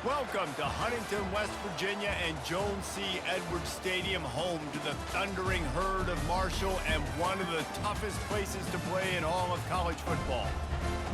Welcome to Huntington, West Virginia and Jones C. Edwards Stadium, home to the thundering herd of Marshall and one of the toughest places to play in all of college football.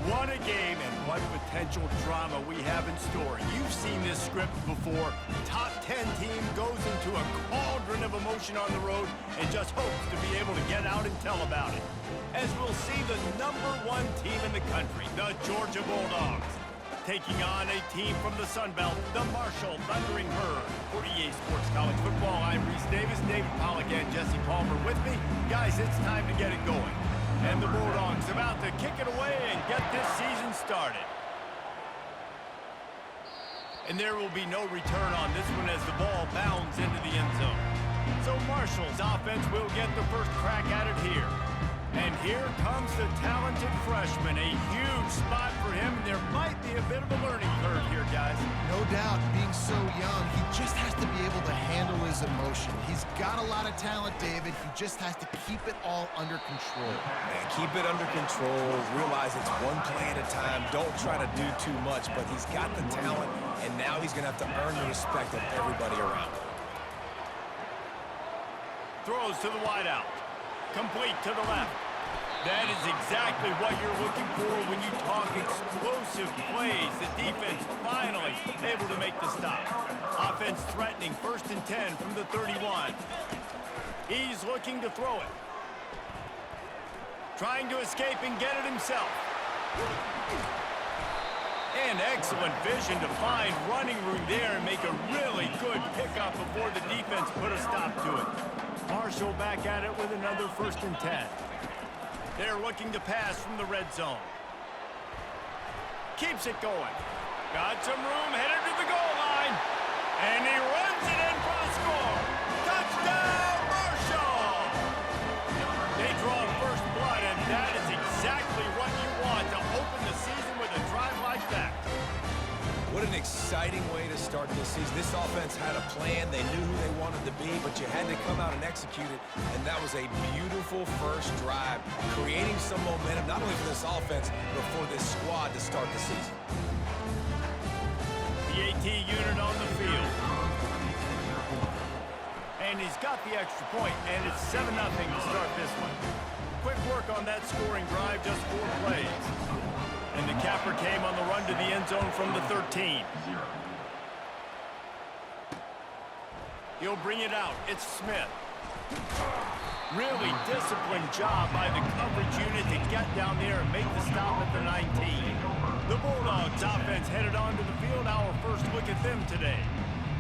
What a game and what potential drama we have in store. You've seen this script before. Top 10 team goes into a cauldron of emotion on the road and just hopes to be able to get out and tell about it. As we'll see the #1 team in the country, the Georgia Bulldogs, taking on a team from the Sun Belt, the Marshall Thundering Herd. For EA Sports College Football, I'm Reese Davis, David Pollack, and Jesse Palmer with me. Guys, it's time to get it going. And the Bulldogs about to kick it away and get this season started. And there will be no return on this one as the ball bounds into the end zone. So Marshall's offense will get the first crack at it here. And here comes the talented freshman. A huge spot for him. There might be a bit of a learning curve here, guys. No doubt, being so young, he just has to be able to handle his emotion. He's got a lot of talent, David. He just has to keep it all under control. Man, keep it under control. Realize it's one play at a time. Don't try to do too much, but he's got the talent, and now he's going to have to earn the respect of everybody around him. Throws to the wideout. Complete to the left. That is exactly what you're looking for when you talk explosive plays. The defense finally able to make the stop. Offense threatening 1st and 10 from the 31. He's looking to throw it. Trying to escape and get it himself. And excellent vision to find running room there and make a really good pickup before the defense put a stop to it. Marshall back at it with another 1st and 10. They're looking to pass from the red zone. Keeps it going. Got some room, headed to the goal line. And he runs it in for the score. Touchdown, Marshall! They draw first blood, and that is exactly what you want to open the season with a drive like that. What an exciting way to start this season. This offense had a plan. They knew who they wanted to be, but you had to come out and execute it. And that was a beautiful first drive, creating some momentum, not only for this offense, but for this squad to start the season. The AT unit on the field. And he's got the extra point, and it's 7-0 to start this one. Quick work on that scoring drive, just 4 plays. And the capper came on the run to the end zone from the 13. He'll bring it out. It's Smith. Really disciplined job by the coverage unit to get down there and make the stop at the 19. The Bulldogs offense headed onto the field. Our first look at them today.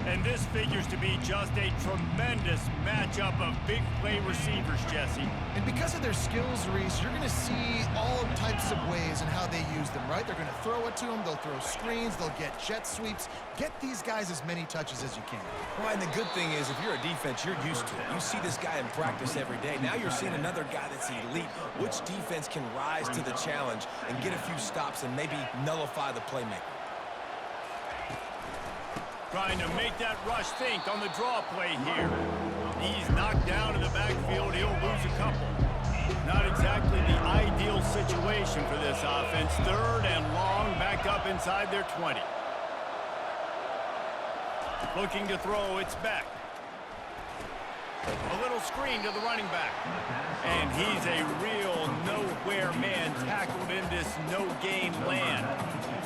And this figures to be just a tremendous matchup of big play receivers, Jesse. And because of their skills, Reese, you're going to see all types of ways and how they use them, right? They're going to throw it to them. They'll throw screens. They'll get jet sweeps. Get these guys as many touches as you can. Well, and the good thing is, if you're a defense, you're used to it. You see this guy in practice every day. Now you're seeing another guy that's elite. Which defense can rise to the challenge and get a few stops and maybe nullify the playmaker? Trying to make that rush think on the draw play here. He's knocked down in the backfield. He'll lose a couple. Not exactly the ideal situation for this offense. 3rd and long, back up inside their 20. Looking to throw, it's Beck. A little screen to the running back. And he's a real nowhere man tackled in this no-gain land.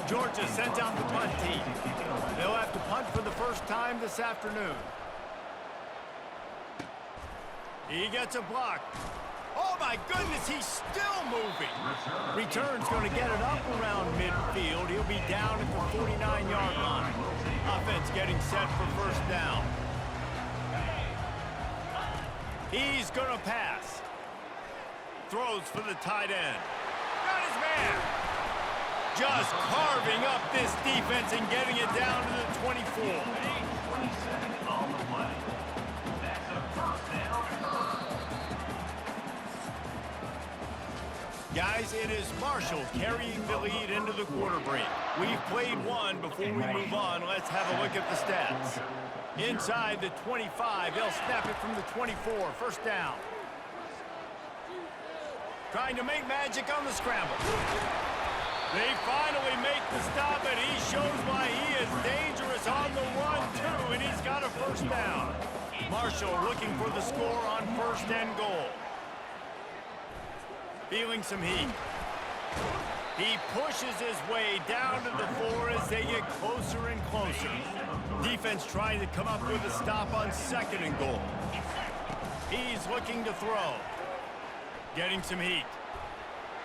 Georgia sends out the punt team. They'll have to punt for the first time this afternoon. He gets a block. Oh, my goodness, he's still moving. Return's going to get it up around midfield. He'll be down at the 49-yard line. Offense getting set for 1st down. He's going to pass. Throws for the tight end. Got his man. Just carving up this defense and getting it down to the 24. Guys, it is Marshall carrying the lead into the quarter break. We've played one. Before we move on, let's have a look at the stats. Inside the 25, they'll snap it from the 24. 1st down. Trying to make magic on the scramble. They finally make the stop, and he shows why he is dangerous Davis on the run, too, and he's got a first down. Marshall looking for the score on 1st and goal. Feeling some heat. He pushes his way down to the 4 as they get closer and closer. Defense trying to come up with a stop on 2nd and goal. He's looking to throw. Getting some heat.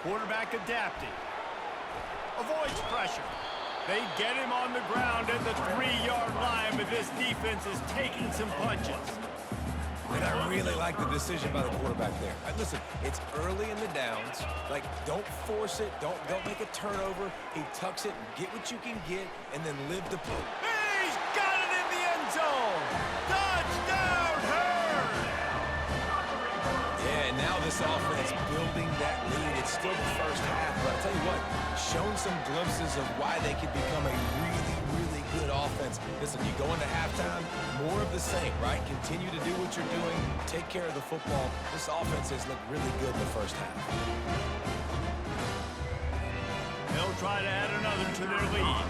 Quarterback adapting. Avoids pressure. They get him on the ground at the 3-yard line, but this defense is taking some punches. And I really like the decision by the quarterback there. Listen, it's early in the downs. Like, don't force it. Don't make a turnover. He tucks it and get what you can get and then live the play. He's got it in the end zone. Touchdown, Hurd! Yeah, and now this offense building that lead. It's still the first half, but I'll tell you what, shown some glimpses of why they could become a really, really good offense. Listen, you go into halftime, more of the same, right? Continue to do what you're doing, take care of the football. This offense has looked really good in the first half. They'll try to add another to their lead.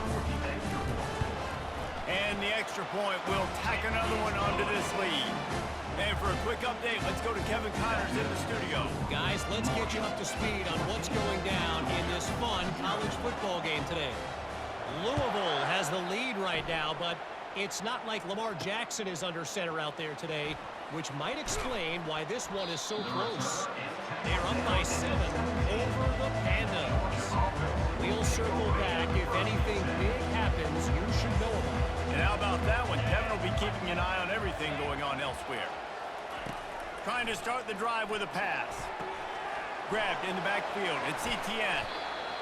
And the extra point will tack another one onto this lead. And for a quick update, let's go to Kevin Connors in the studio. Guys, let's get you up to speed on what's going down in this fun college football game today. Louisville has the lead right now, but it's not like Lamar Jackson is under center out there today, which might explain why this one is so close. They're up by 7 over the Pandas. We'll circle back. If anything big happens, you should know about it. And how about that one? Kevin will be keeping an eye on everything going on elsewhere. Trying to start the drive with a pass. Grabbed in the backfield. It's ETN.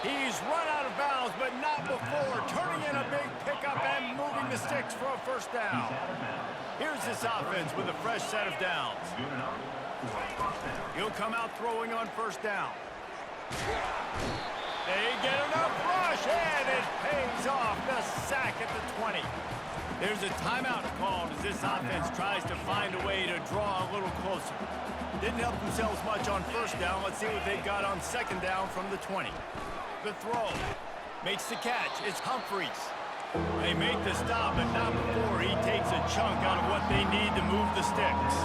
He's run out of bounds, but not before. Turning in a big pickup and moving the sticks for a first down. Here's this offense with a fresh set of downs. He'll come out throwing on first down. They get enough rush, and it pays off. The sack at the 20. There's a timeout called as this offense tries to find a way to draw a little closer. Didn't help themselves much on first down. Let's see what they've got on 2nd down from the 20. The throw. Makes the catch. It's Humphreys. They make the stop, but not before he takes a chunk out of what they need to move the sticks.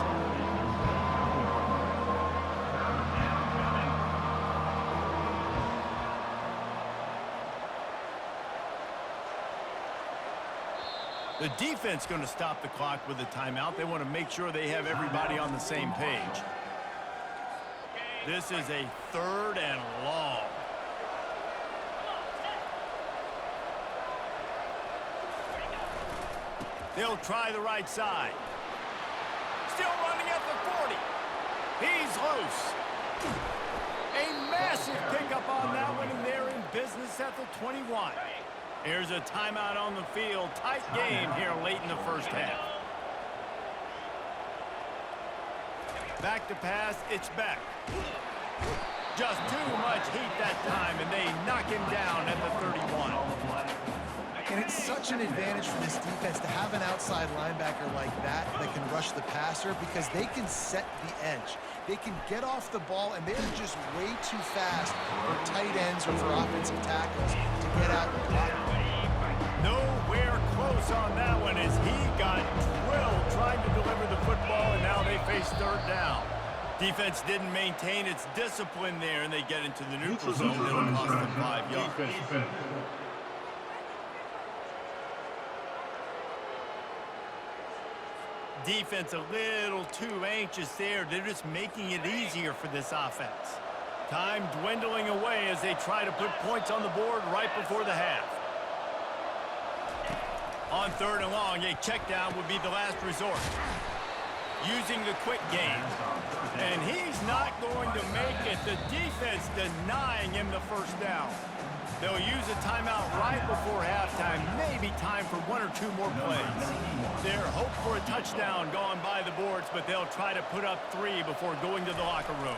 The defense going to stop the clock with a timeout. They want to make sure they have everybody on the same page. This is a 3rd and long. They'll try the right side. Still running at the 40. He's loose. A massive pickup on that one, and they're in business at the 21. Here's a timeout on the field. Tight game here late in the first half. Back to pass. It's Beck. Just too much heat that time, and they knock him down at the 31. And it's such an advantage for this defense to have an outside linebacker like that can rush the passer because they can set the edge. They can get off the ball, and they're just way too fast for tight ends or for offensive tackles to get out and block. Nowhere close on that one as he got drilled trying to deliver the football, and now they face 3rd down. Defense didn't maintain its discipline there, and they get into the neutral zone. It'll cost them 5 yards. Defense a little too anxious there. They're just making it easier for this offense. Time dwindling away as they try to put points on the board right before the half. On 3rd and long, a check down would be the last resort. Using the quick game. And he's not going to make it. The defense denying him the first down. They'll use a timeout right before halftime. Maybe time for 1 or 2 more plays. Their hope for a touchdown gone by the boards, but they'll try to put up 3 before going to the locker room.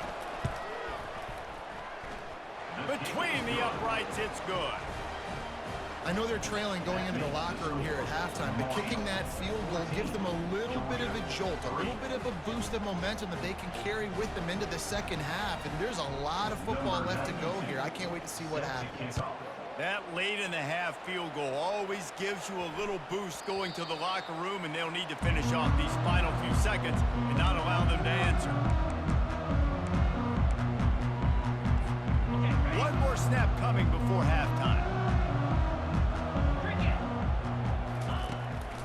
Between the uprights, it's good. I know they're trailing going into the locker room here at halftime, but kicking that field goal gives them a little bit of a jolt, a little bit of a boost of momentum that they can carry with them into the second half. And there's a lot of football left to go here. I can't wait to see what happens. That late in the half field goal always gives you a little boost going to the locker room, and they'll need to finish off these final few seconds and not allow them to answer. One more snap coming before halftime.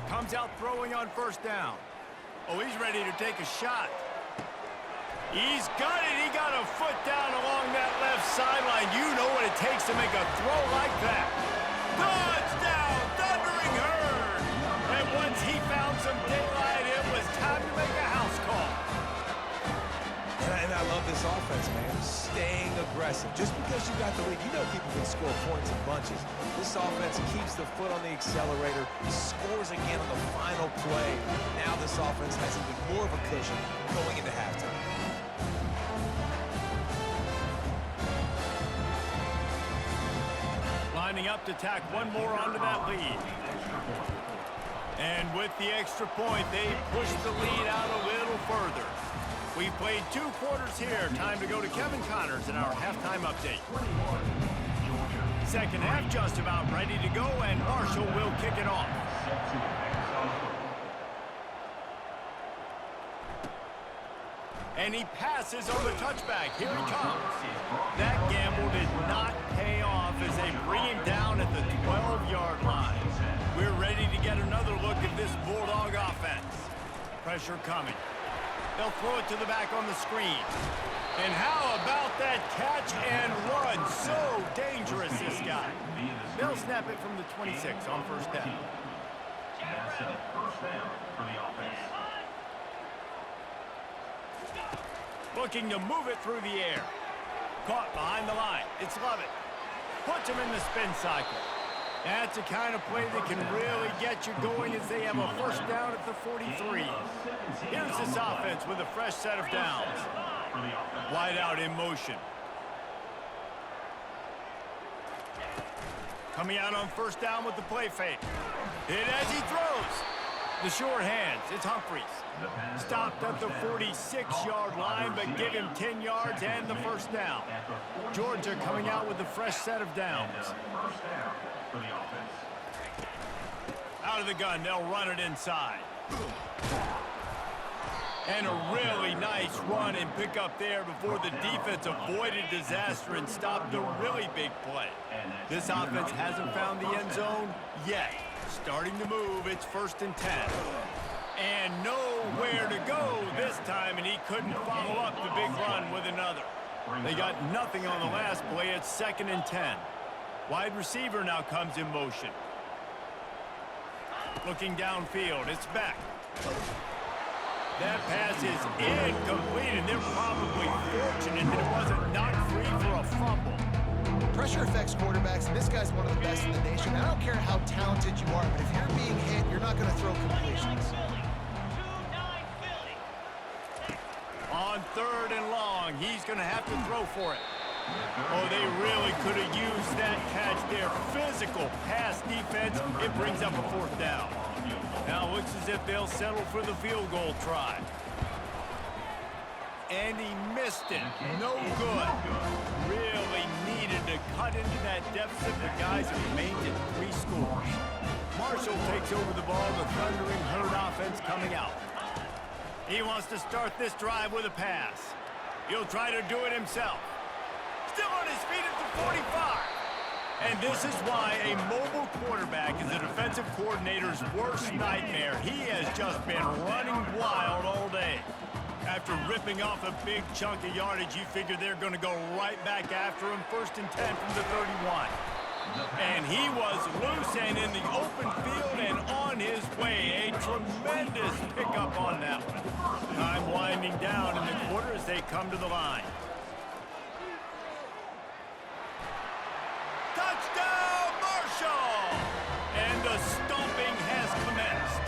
Comes out throwing on first down. Oh, he's ready to take a shot. He's got it. He got a foot down along that left sideline. You know what it takes to make a throw like that. Touchdown, Thundering Herd. And once he found some daylight, it was time to make a house call. And I love this offense, man. Staying aggressive. Just because you got the lead, you know people can score points in bunches. This offense keeps the foot on the accelerator, scores again on the final play. Now this offense has even more of a cushion going into halftime. Lining up to tack one more onto that lead. And with the extra point, they push the lead out a little further. We've played 2 quarters here. Time to go to Kevin Connors in our halftime update. Second half just about ready to go, and Marshall will kick it off. And he passes on the touchback. Here he comes. That gamble did not pay off as they bring him down at the 12-yard line. We're ready to get another look at this Bulldog offense. Pressure coming. They'll throw it to the back on the screen. And how about that catch and run? So dangerous, this guy. They'll snap it from the 26 on first down. That's a first down for the offense. Looking to move it through the air. Caught behind the line. It's Lovett. Puts him in the spin cycle. That's the kind of play that can really get you going as they have a first down at the 43. Here's this offense with a fresh set of downs. Wide out in motion. Coming out on first down with the play fake. Hit as he throws. The short hands. It's Humphries. Stopped at the 46-yard line, but give him 10 yards and the first down. Georgia coming out with a fresh set of downs. Out of the gun, they'll run it inside. And a really nice run and pick up there before the defense avoided disaster and stopped a really big play. This offense hasn't found the end zone yet. Starting to move, it's 1st and 10. And nowhere to go this time, and he couldn't follow up the big run with another. They got nothing on the last play. It's 2nd and 10. Wide receiver now comes in motion. Looking downfield, it's back. That pass is incomplete, and they're probably fortunate that it wasn't knocked free for a fumble. Pressure affects quarterbacks, and this guy's one of the best in the nation. I don't care how talented you are, but if you're being hit, you're not going to throw completions. On 3rd and long, he's going to have to throw for it. Oh, they really could have used that catch there. Physical pass defense. It brings up a 4th down. Now it looks as if they'll settle for the field goal try. And he missed it. No good. Really needed to cut into that deficit. The guys have remained at 3 scores. Marshall takes over the ball. The Thundering Herd offense coming out. He wants to start this drive with a pass. He'll try to do it himself. Still on his feet at the 45. And this is why a mobile quarterback is a defensive coordinator's worst nightmare. He has just been running wild all day. After ripping off a big chunk of yardage, you figure they're going to go right back after him. 1st and 10 from the 31. And he was loose and in the open field and on his way. A tremendous pickup on that one. Time winding down in the quarter as they come to the line. Touchdown, Marshall! And the stomping has commenced.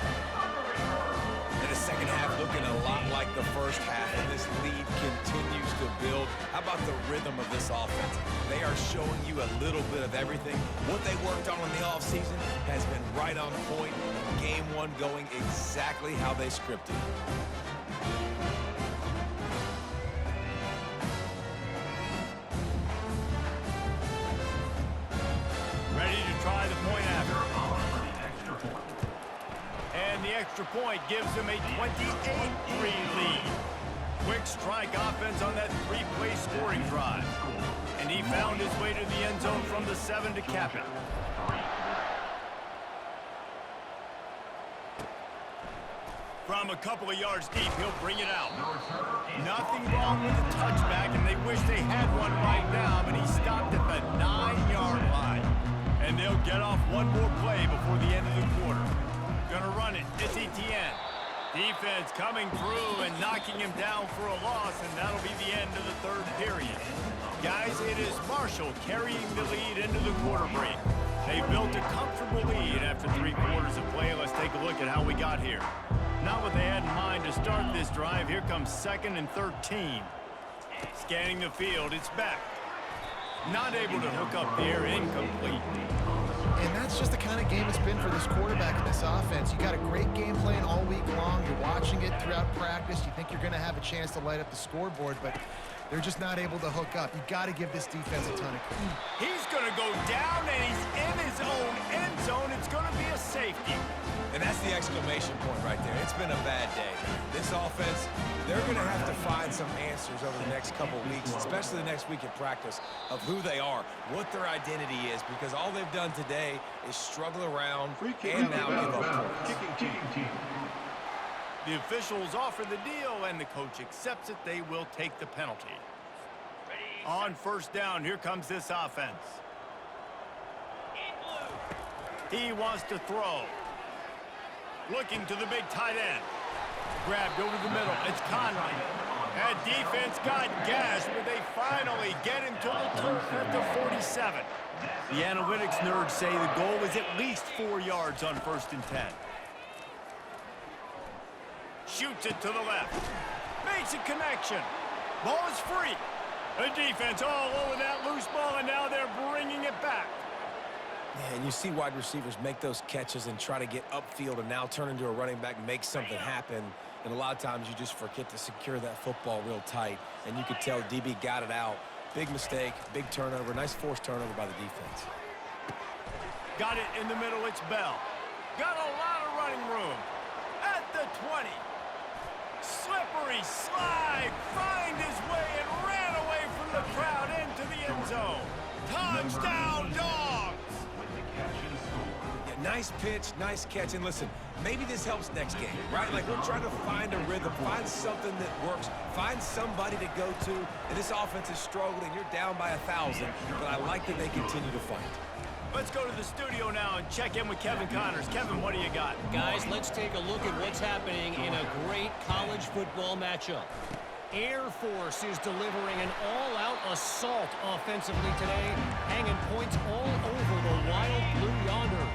And the second half looking a lot like the first half, and this lead continues to build. How about the rhythm of this offense? They are showing you a little bit of everything. What they worked on in the offseason has been right on point. Game 1 going exactly how they scripted. extra point gives him a 28-3 lead. Quick strike offense on that three-play scoring drive. And he found his way to the end zone from the 7 to cap it. From a couple of yards deep, he'll bring it out. Nothing wrong with the touchback, and they wish they had one right now, but he stopped at the 9-yard line. And they'll get off one more play before the end of the quarter. Gonna run it. It's Etienne. Defense coming through and knocking him down for a loss, and that'll be the end of the third period. Guys, it is Marshall carrying the lead into the quarter break. They built a comfortable lead after 3 quarters of play. Let's take a look at how we got here. Not what they had in mind to start this drive. Here comes 2nd and 13. Scanning the field, it's back. Not able to hook up there, incomplete. And that's just the kind of game it's been for this quarterback in this offense. You got a great game plan all week long. You're watching it throughout practice. You think you're going to have a chance to light up the scoreboard, but they're just not able to hook up. You got to give this defense a ton of credit. He's going to go down, and he's in his own end zone. It's going to be a safety. And that's the exclamation point right there. It's been a bad day. This offense, they're going to have to find some answers over the next couple of weeks, especially the next week in practice, of who they are, what their identity is, because all they've done today is struggle around and now give up points. The officials offer the deal, and the coach accepts it. They will take the penalty. On first down, here comes this offense. He wants to throw. Looking to the big tight end. Grabbed over the middle. It's Conley. That defense got gashed, but they finally get him to the turf at the 47. The analytics nerds say the goal is at least 4 yards on 1st and 10. Shoots it to the left. Makes a connection. Ball is free. The defense all over that loose ball, and now they're bringing it back. Yeah, and you see wide receivers make those catches and try to get upfield and now turn into a running back and make something happen. And a lot of times you just forget to secure that football real tight. And you could tell DB got it out. Big mistake, big turnover, nice forced turnover by the defense. Got it in the middle, it's Bell. Got a lot of running room. At the 20. Slippery slide, find his way and ran away from the crowd into the end zone. Touchdown, Dogs! Yeah, nice pitch, nice catch. And listen, maybe this helps next game, right? Like, we're trying to find a rhythm, find something that works, find somebody to go to. And this offense is struggling. You're down by 1,000, but I like that they continue to fight. Let's go to the studio now and check in with Kevin Connors. Kevin, what do you got? Guys, let's take a look at what's happening in a great college football matchup. Air Force is delivering an all-out assault offensively today, hanging points all over the Wild Blue Yonder.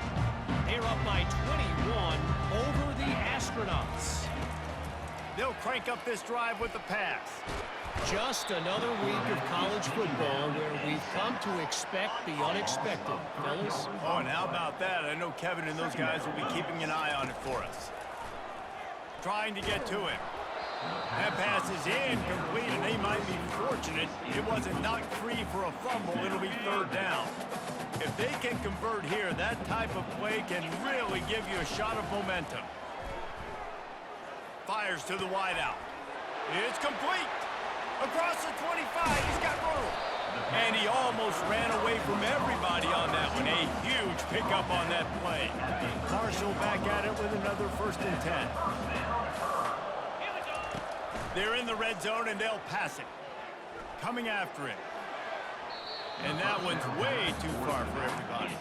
They're up by 21 over the Astronauts. They'll crank up this drive with the pass. Just another week of college football where we've come to expect the unexpected, fellas. Oh, and how about that? I know Kevin and those guys will be keeping an eye on it for us. Trying to get to him. That pass is incomplete, and they might be fortunate it wasn't knocked free for a fumble. It'll be 3rd down. If they can convert here, that type of play can really give you a shot of momentum. Fires to the wideout. It's complete. Across the 25, he's got room. And he almost ran away from everybody on that one. A huge pickup on that play. Marshall back at it with another 1st and 10. They're in the red zone, and they'll pass it. Coming after it. And that one's way too far for everybody.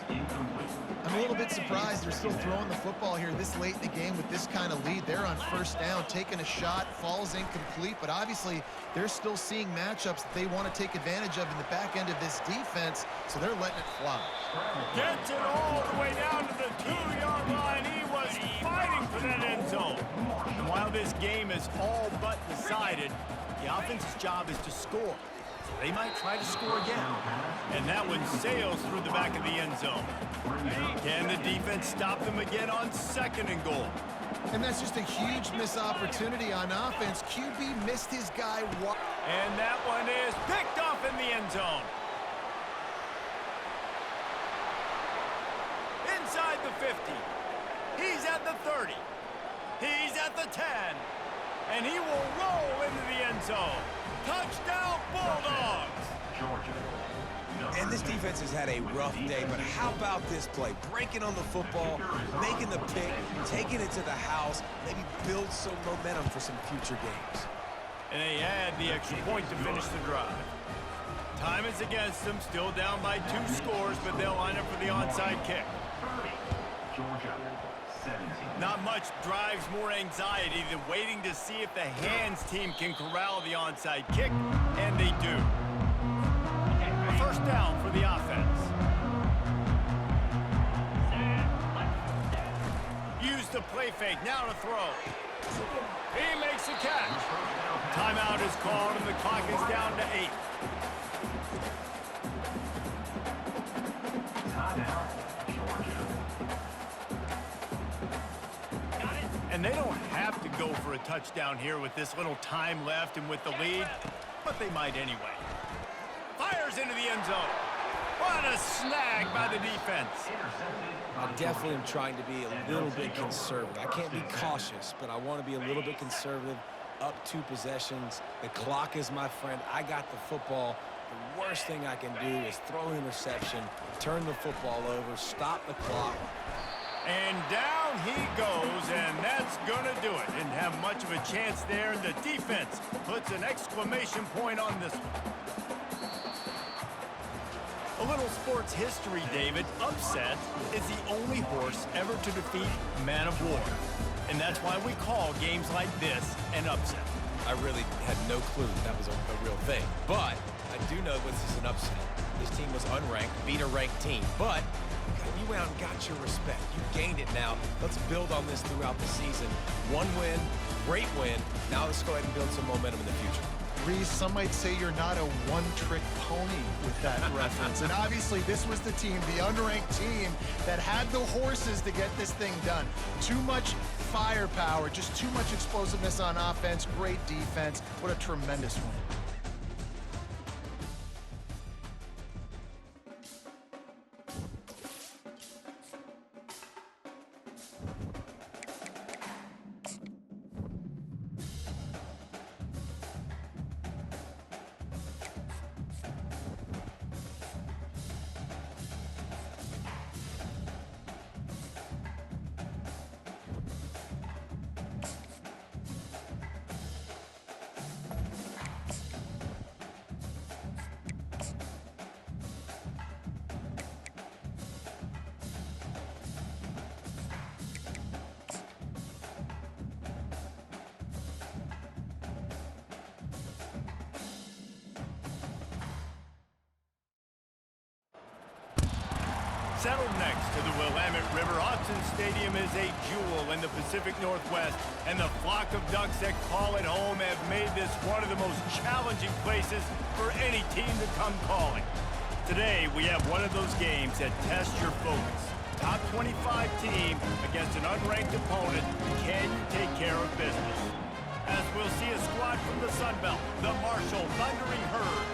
I'm a little bit surprised they're still throwing the football here this late in the game with this kind of lead. They're on 1st down, taking a shot, falls incomplete, but obviously they're still seeing matchups that they want to take advantage of in the back end of this defense, so they're letting it fly. Gets it all the way down to the 2-yard line. He was fighting for that end zone. And while this game is all but decided, the offense's job is to score. They might try to score again. And that one sails through the back of the end zone. Can the defense stop them again on 2nd and goal? And that's just a huge missed opportunity on offense. QB missed his guy. And that one is picked off in the end zone. Inside the 50. He's at the 30. He's at the 10. And he will roll into the end zone. Touchdown, Bulldogs! Georgia. And this defense has had a rough day, but how about this play? Breaking on the football, making the pick, taking it to the house, maybe build some momentum for some future games. And they add the extra point to finish the drive. Time is against them, still down by 2 scores, but they'll line up for the onside kick. 30. Georgia. 17. Not much drives more anxiety than waiting to see if the hands team can corral the onside kick, and they do. A first down for the offense. Use the play fake, now to throw. He makes a catch. Timeout is called, and the clock is down to 8. Timeout. Georgia. And they don't have to go for a touchdown here with this little time left and with the lead, but they might anyway. Fires into the end zone. What a snag by the defense. I definitely am trying to be a little bit conservative. I can't be cautious, but I want to be a little bit conservative. Up 2 possessions. The clock is my friend. I got the football. The worst thing I can do is throw an interception, turn the football over, stop the clock. And down he goes, and that's going to do it. Didn't have much of a chance there, and the defense puts an exclamation point on this one. A little sports history, David. Upset is the only horse ever to defeat Man of War. And that's why we call games like this an upset. I really had no clue that was a real thing. But I do know this is an upset. This team was unranked, beat a ranked team. But you went out and got your respect. You gained it now. Let's build on this throughout the season. 1 win, great win. Now let's go ahead and build some momentum in the future. Reese, some might say you're not a one-trick pony with that reference. And obviously, this was the team, the unranked team, that had the horses to get this thing done. Too much firepower, just too much explosiveness on offense, great defense. What a tremendous win. Settled next to the Willamette River, Autzen Stadium is a jewel in the Pacific Northwest, and the flock of ducks that call it home have made this one of the most challenging places for any team to come calling. Today, we have one of those games that tests your focus. Top 25 team against an unranked opponent. Can you take care of business? As we'll see a squad from the Sun Belt, the Marshall Thundering Herd,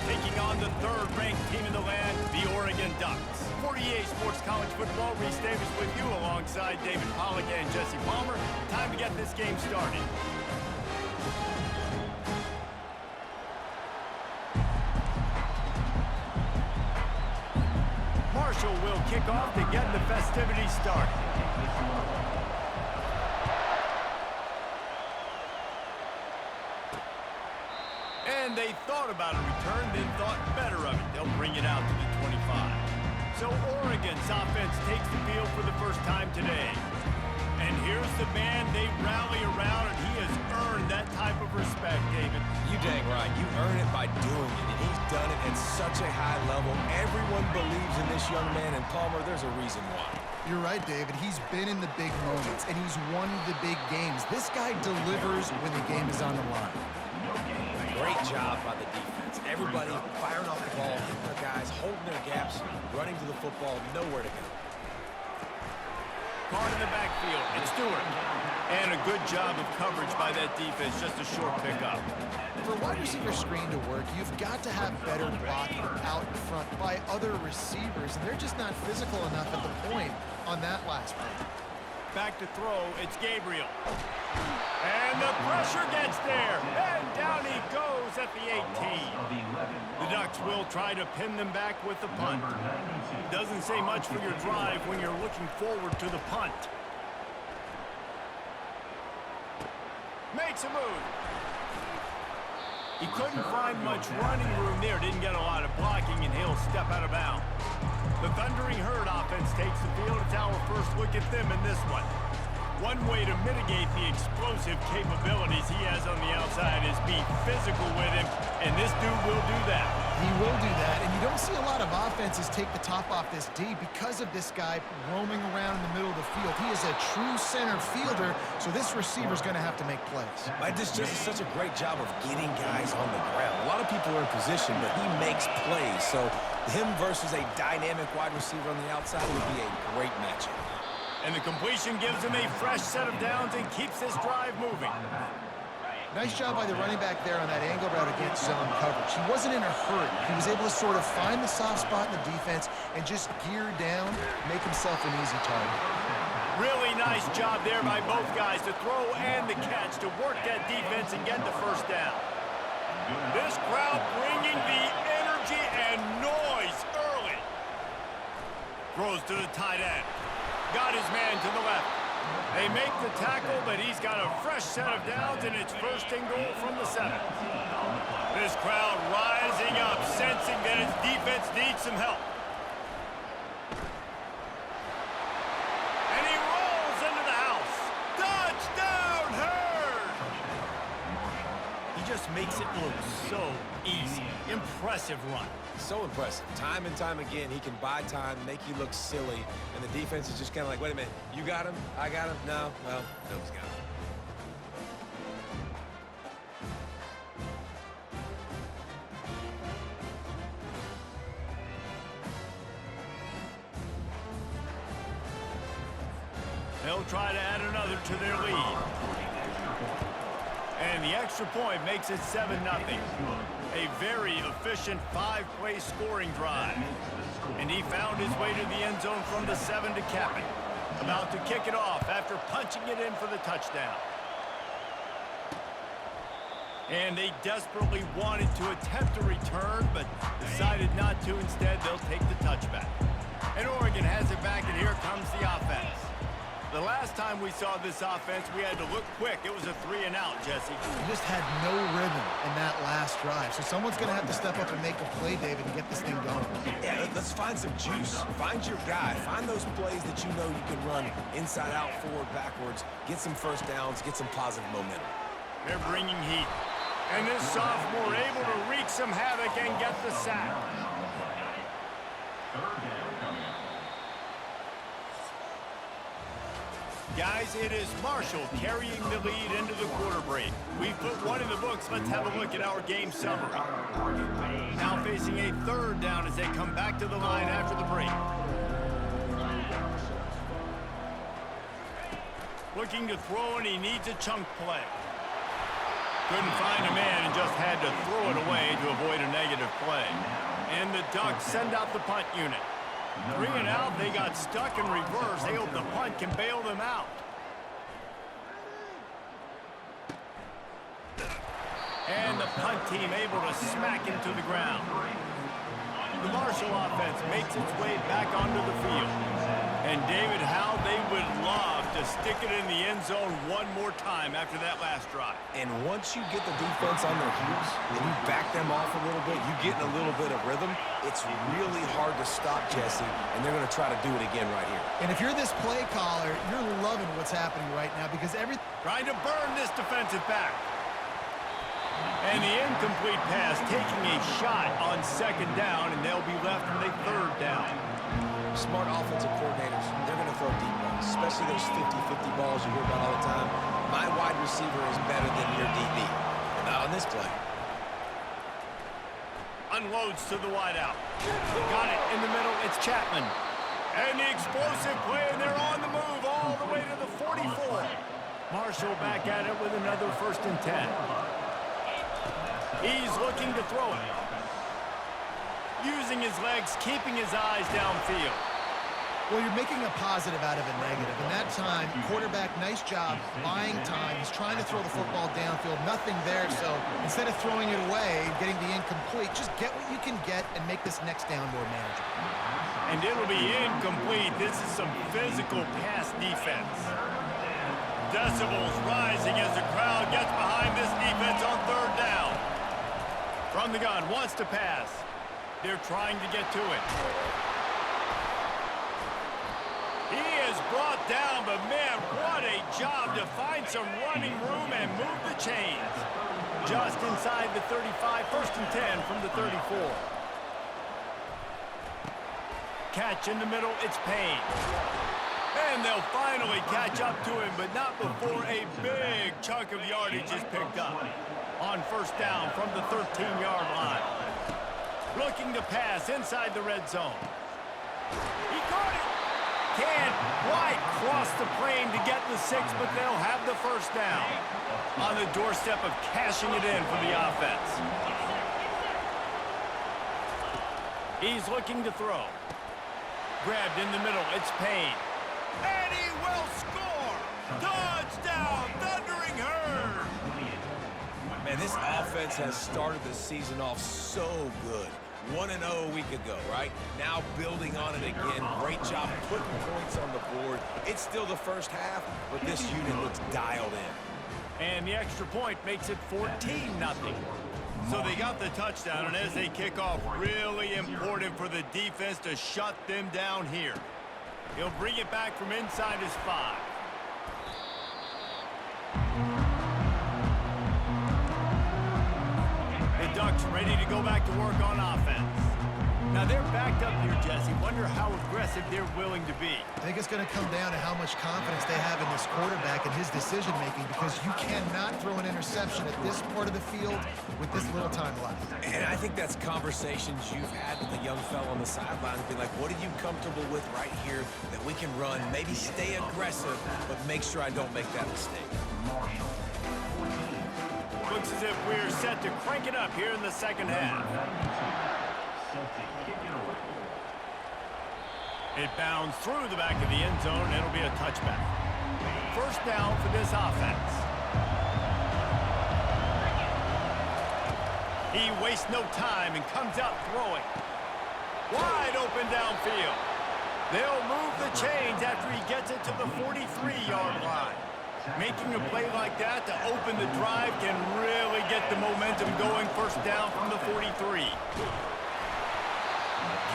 taking on the 3rd-ranked team in the land, the Oregon Ducks. 48 Sports College Football, Reese Davis with you alongside David Pollack and Jesse Palmer. Time to get this game started. Marshall will kick off to get the festivities started. And they thought about a return, then thought better of it. They'll bring it out to the 25. So Oregon's offense takes the field for the first time today. And here's the man they rally around, and he has earned that type of respect, David. You dang right. You earn it by doing it, and he's done it at such a high level. Everyone believes in this young man, and Palmer, there's a reason why. You're right, David. He's been in the big moments, and he's won the big games. This guy delivers when the game is on the line. Great job by the defense. Everybody firing off the ball, hitting their guys, holding their gaps, running to the football, nowhere to go. Caught in the backfield, and Stewart. And a good job of coverage by that defense, just a short pickup. For a wide receiver screen to work, you've got to have better blocking out in front by other receivers, and they're just not physical enough at the point on that last play. back to throw. It's Gabriel. And the pressure gets there. And down he goes at the 18. The Ducks will try to pin them back with the punt. Doesn't say much for your drive when you're looking forward to the punt. Makes a move. He couldn't find much running room there. Didn't get a lot of blocking, and he'll step out of bounds. The Thundering Herd offense takes the field. It's our first look at them in this one. One way to mitigate the explosive capabilities he has on the outside is be physical with him, and this dude will do that. He will do that, and you don't see a lot of offenses take the top off this D because of this guy roaming around in the middle of the field. He is a true center fielder, so this receiver's going to have to make plays. This just is such a great job of getting guys on the ground. A lot of people are in position, but he makes plays, so him versus a dynamic wide receiver on the outside would be a great matchup. And the completion gives him a fresh set of downs and keeps this drive moving. Nice job by the running back there on that angle route against zone coverage. He wasn't in a hurry. He was able to sort of find the soft spot in the defense and just gear down, make himself an easy target. Really nice job there by both guys to throw and the catch to work that defense and get the first down. This crowd bringing the energy and noise early. Throws to the tight end. Got his man to the left. They make the tackle, but he's got a fresh set of downs, and it's first and goal from the 7. This crowd rising up, sensing that its defense needs some help. And he rolls into the house. Touchdown, Herd! He just makes it look so easy. Impressive run. So impressive. Time and time again, he can buy time, make you look silly, and the defense is just kind of like, wait a minute, you got him? I got him? No? Well, nobody's got him. They'll try to add another to their lead. And the extra point makes it 7-0. A very efficient 5-play scoring drive. And he found his way to the end zone from the 7 to cap it. About to kick it off after punching it in for the touchdown. And they desperately wanted to attempt a return, but decided not to. Instead, they'll take the touchback. And Oregon has it back, and here comes the offense. The last time we saw this offense, we had to look quick. It was a 3-and-out, Jesse. He just had no rhythm in that last drive. So someone's going to have to step up and make a play, David, and get this thing going. Yeah, let's find some juice. Find your guy. Find those plays that you know you can run inside out, forward, backwards. Get some first downs. Get some positive momentum. They're bringing heat. And this sophomore able to wreak some havoc and get the sack. Guys, it is Marshall carrying the lead into the quarter break. We've put one in the books. Let's have a look at our game summary. Now facing a 3rd down as they come back to the line after the break. Looking to throw, and he needs a chunk play. Couldn't find a man and just had to throw it away to avoid a negative play. And the Ducks send out the punt unit. 3-and-out, they got stuck in reverse. They hope the punt can bail them out. And the punt team able to smack him to the ground. The Marshall offense makes its way back onto the field. And David, how they would love to stick it in the end zone one more time after that last drive. And once you get the defense on their heels and you back them off a little bit, you get in a little bit of rhythm, it's really hard to stop, Jesse, and they're going to try to do it again right here. And if you're this play caller, you're loving what's happening right now because trying to burn this defensive back. And the incomplete pass taking a shot on 2nd down, and they'll be left with a 3rd down. Smart offensive coordinators, they're going to throw deep balls, especially those 50-50 balls you hear about all the time. My wide receiver is better than your DB. And not on this play. Unloads to the wideout. Got it in the middle. It's Chapman. And the explosive play, and they're on the move all the way to the 44. Marshall back at it with another 1st and 10. He's looking to throw it. Using his legs, keeping his eyes downfield. Well, you're making a positive out of a negative. And that time, quarterback, nice job, buying time. He's trying to throw the football downfield. Nothing there, so instead of throwing it away and getting the incomplete, just get what you can get and make this next down more manageable. And it'll be incomplete. This is some physical pass defense. Decibels rising as the crowd gets behind this defense on third down. From the gun, wants to pass. They're trying to get to it. He is brought down, but man, what a job to find some running room and move the chains. Just inside the 35, 1st and 10 from the 34. Catch in the middle, it's Payne. And they'll finally catch up to him, but not before a big chunk of yardage is picked up. On 1st down from the 13-yard line. Looking to pass inside the red zone. He caught it. Can't quite cross the plane to get the 6, but they'll have the 1st down. On the doorstep of cashing it in for the offense. He's looking to throw. Grabbed in the middle, it's Payne. And he will score! Touchdown, Thundering Herd! Man, this offense has started the season off so good. 1-0 a week ago, right? Now building on it again. Great job putting points on the board. It's still the first half, but this unit looks dialed in. And the extra point makes it 14-0. So they got the touchdown, and as they kick off, really important for the defense to shut them down here. He'll bring it back from inside his 5. The Ducks ready to go back to work on offense. Now they're backed up here, Jesse. Wonder how aggressive they're willing to be. I think it's going to come down to how much confidence they have in this quarterback and his decision-making, because you cannot throw an interception at this part of the field with this little time left. And I think that's conversations you've had with the young fellow on the sidelines. Be like, what are you comfortable with right here that we can run? Maybe stay aggressive, but make sure I don't make that mistake. Looks as if we're set to crank it up here in the second half. It bounds through the back of the end zone, and it'll be a touchback. 1st down for this offense. He wastes no time and comes out throwing. Wide open downfield. They'll move the chains after he gets it to the 43-yard line. Making a play like that to open the drive can really get the momentum going. 1st down from the 43.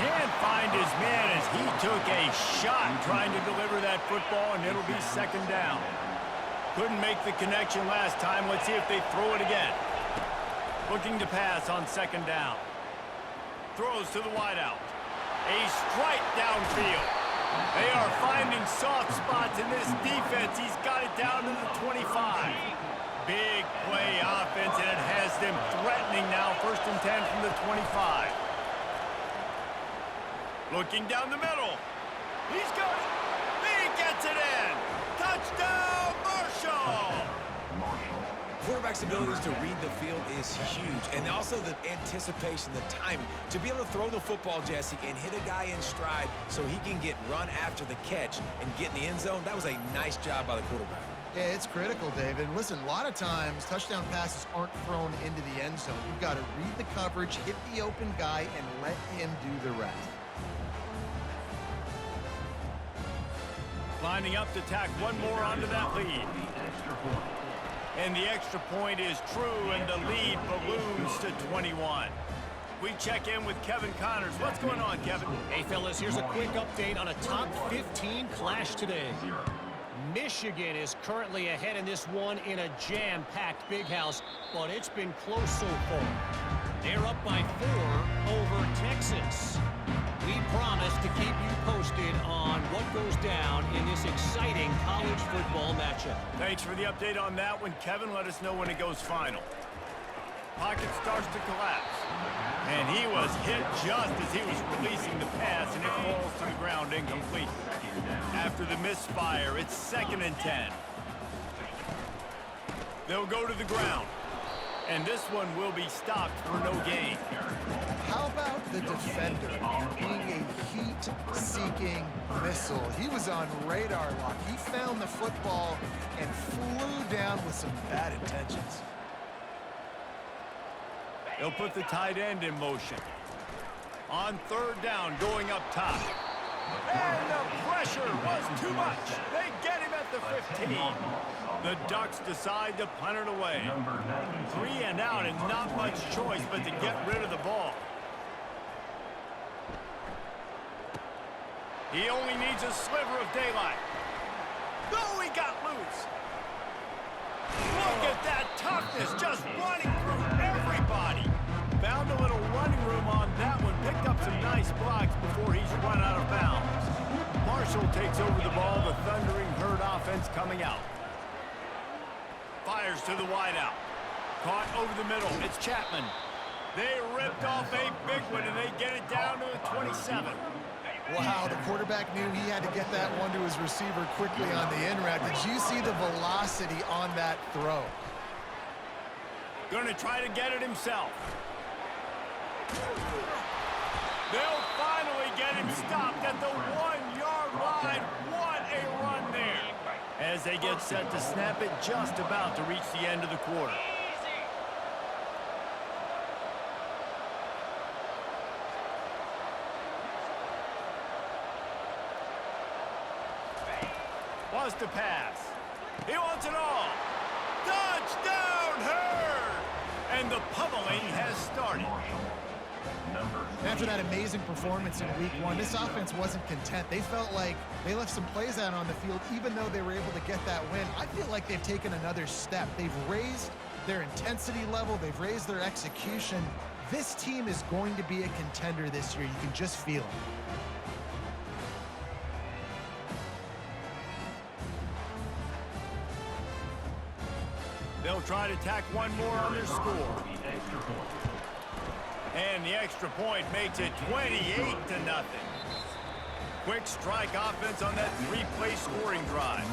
Can't find his man as he took a shot trying to deliver that football, and it'll be 2nd down. Couldn't make the connection last time. Let's see if they throw it again. Looking to pass on 2nd down. Throws to the wideout. A strike downfield. They are finding soft spots in this defense. He's got it down to the 25. Big play offense, and it has them threatening now. 1st and 10 from the 25. Looking down the middle. He's got it. He gets it in. Touchdown, Marshall! Quarterback's abilities to read the field is huge, and also the anticipation, the timing. To be able to throw the football, Jesse, and hit a guy in stride so he can get run after the catch and get in the end zone, that was a nice job by the quarterback. Yeah, it's critical, David. Listen, a lot of times touchdown passes aren't thrown into the end zone. You've got to read the coverage, hit the open guy, and let him do the rest. Lining up to tack one more onto that lead. And the extra point is true, and the lead balloons to 21. We check in with Kevin Connors. What's going on, Kevin? Hey, fellas, here's a quick update on a top 15 clash today. Michigan is currently ahead in this one in a jam-packed big house, but it's been close so far. They're up by 4 over Texas. We promise to keep you posted on what goes down in this exciting college football matchup. Thanks for the update on that one, Kevin. Let us know when it goes final. Pocket starts to collapse. And he was hit just as he was releasing the pass, and it falls to the ground incomplete. After the misfire, it's 2nd and 10. They'll go to the ground. And this one will be stopped for no gain. How about the defender being a heat-seeking missile? He was on radar lock. He found the football and flew down with some bad intentions. They'll put the tight end in motion. On third down, going up top. And the pressure was too much. They get him at the 15. The Ducks decide to punt it away. 3 and out and not much choice but to get rid of the ball. He only needs a sliver of daylight. Oh, he got loose. Look at that toughness, just running through everybody. Found a little running room on that one. Picked up some nice blocks before he's run out of bounds. Marshall takes over the ball. The Thundering Herd offense coming out. Fires to the wideout. Caught over the middle. It's Chapman. They ripped off a big one, and they get it down to the 27. Wow, the quarterback knew he had to get that one to his receiver quickly on the in route. Did you see the velocity on that throw? Going to try to get it himself. They'll finally get him stopped at the 1-yard line. What a run there. As they get set to snap it, just about to reach the end of the quarter. Wants to pass. He wants it all. Touchdown, Herd! And the pummeling has started. After that amazing performance in week 1, this offense wasn't content. They felt like they left some plays out on the field, even though they were able to get that win. I feel like they've taken another step. They've raised their intensity level. They've raised their execution. This team is going to be a contender this year. You can just feel it. They'll try to tack one more on their score. And the extra point makes it 28-0. Quick strike offense on that 3-play scoring drive.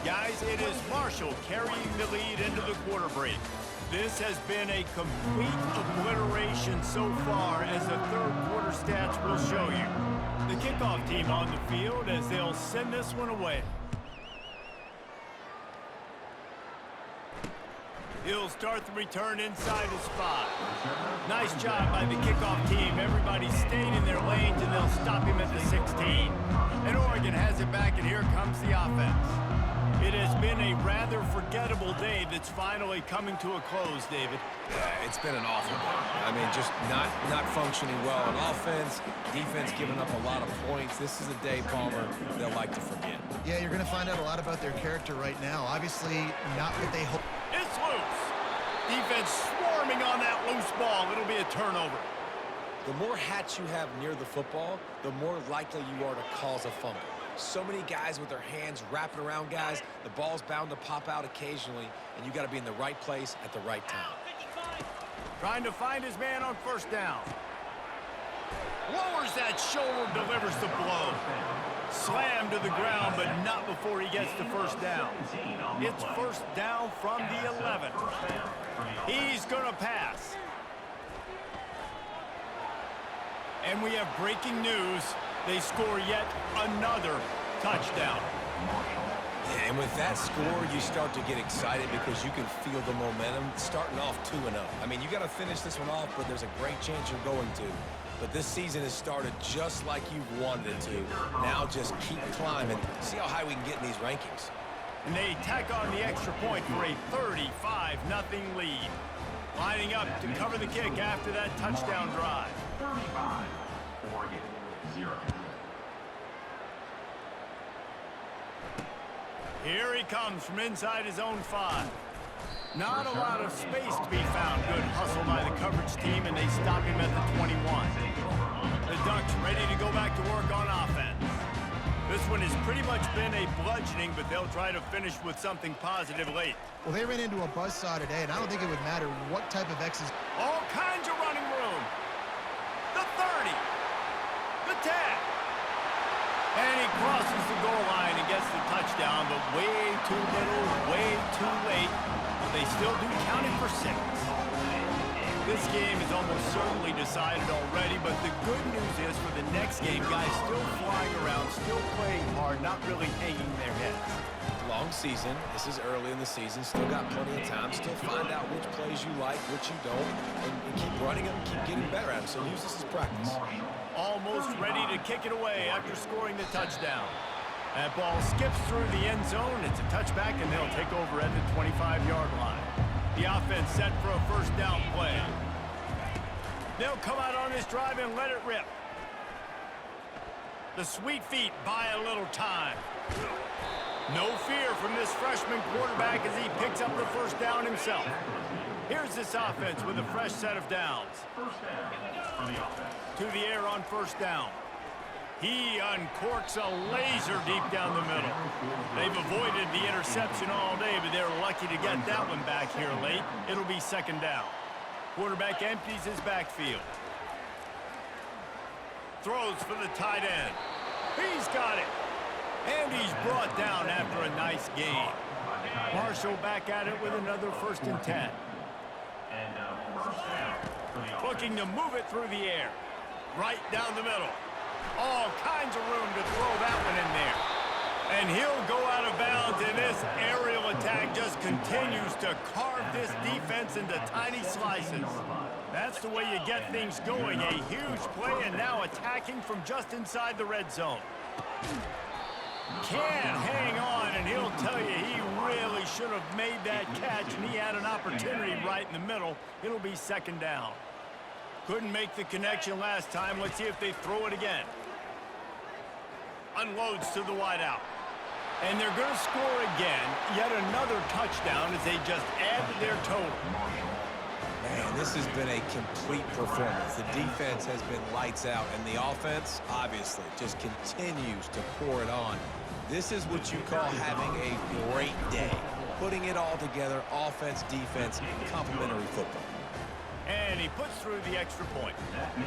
Guys, it is Marshall carrying the lead into the quarter break. This has been a complete obliteration so far, as the third quarter stats will show you. The kickoff team on the field as they'll send this one away. He'll start the return inside his 5. Nice job by the kickoff team. Everybody stayed in their lanes, and they'll stop him at the 16. And Oregon has it back, and here comes the offense. It has been a rather forgettable day that's finally coming to a close, David. Yeah, it's been an awful day. I mean, just not functioning well on offense. Defense giving up a lot of points. This is a day, Palmer, they'll like to forget. Yeah, you're going to find out a lot about their character right now. Obviously, not what they hope. It's loose. Defense swarming on that loose ball. It'll be a turnover. The more hats you have near the football, the more likely you are to cause a fumble. So many guys with their hands wrapping around guys. The ball's bound to pop out occasionally, and you got to be in the right place at the right time. Trying to find his man on first down. Lowers that shoulder, delivers the blow. Slammed to the ground, but not before he gets the first down. It's first down from the 11. He's going to pass. And we have breaking news. They score yet another touchdown. And with that score, you start to get excited because you can feel the momentum starting off 2-0. I mean, you got to finish this one off, but there's a great chance you're going to. But this season has started just like you've wanted it to. Now just keep climbing. See how high we can get in these rankings. And they tack on the extra point for a 35-0 lead. Lining up to cover the kick after that touchdown drive. 35, Oregon, 0. Here he comes from inside his own 5. Not a lot of space to be found. Good hustle by the coverage team, and they stop him at the 21. The Ducks ready to go back to work on offense. This one has pretty much been a bludgeoning, but they'll try to finish with something positive late. Well, they ran into a buzzsaw today, and I don't think it would matter what type of X's. All kinds of running room. The 30. The 10. And he crosses the goal line and gets the touchdown, but way too little, way too late. But they still do count it for 6. This game is almost certainly decided already, but the good news is for the next game, guys still flying around, still playing hard, not really hanging their heads. Long season. This is early in the season. Still got plenty of time. Still find out which plays you like, which you don't, and keep running them, keep getting better at them. So use this as practice. Almost ready to kick it away after scoring the touchdown. That ball skips through the end zone. It's a touchback, and they'll take over at the 25-yard line. The offense set for a first down play. They'll come out on this drive and let it rip. The sweet feet buy a little time. No fear from this freshman quarterback as he picks up the first down himself. Here's this offense with a fresh set of downs. First down for the offense. To the air on first down. He uncorks a laser deep down the middle. They've avoided the interception all day, but they're lucky to get that one back here late. It'll be second down. Quarterback empties his backfield. Throws for the tight end. He's got it. And he's brought down after a nice gain. Marshall back at it with another 1st and 10. First down for the offense. Looking to move it through the air. Right down the middle. All kinds of room to throw that one in there. And he'll go out of bounds, and this aerial attack just continues to carve this defense into tiny slices. That's the way you get things going. A huge play, and now attacking from just inside the red zone. Can't hang on, and he'll tell you he really should have made that catch, and he had an opportunity right in the middle. It'll be second down. Couldn't make the connection last time. Let's see if they throw it again. Unloads to the wideout. And they're going to score again. Yet another touchdown as they just add to their total. Man, this has been a complete performance. The defense has been lights out, and the offense, obviously, just continues to pour it on. This is what you call having a great day. Putting it all together, offense, defense, complementary football. And he puts through the extra point.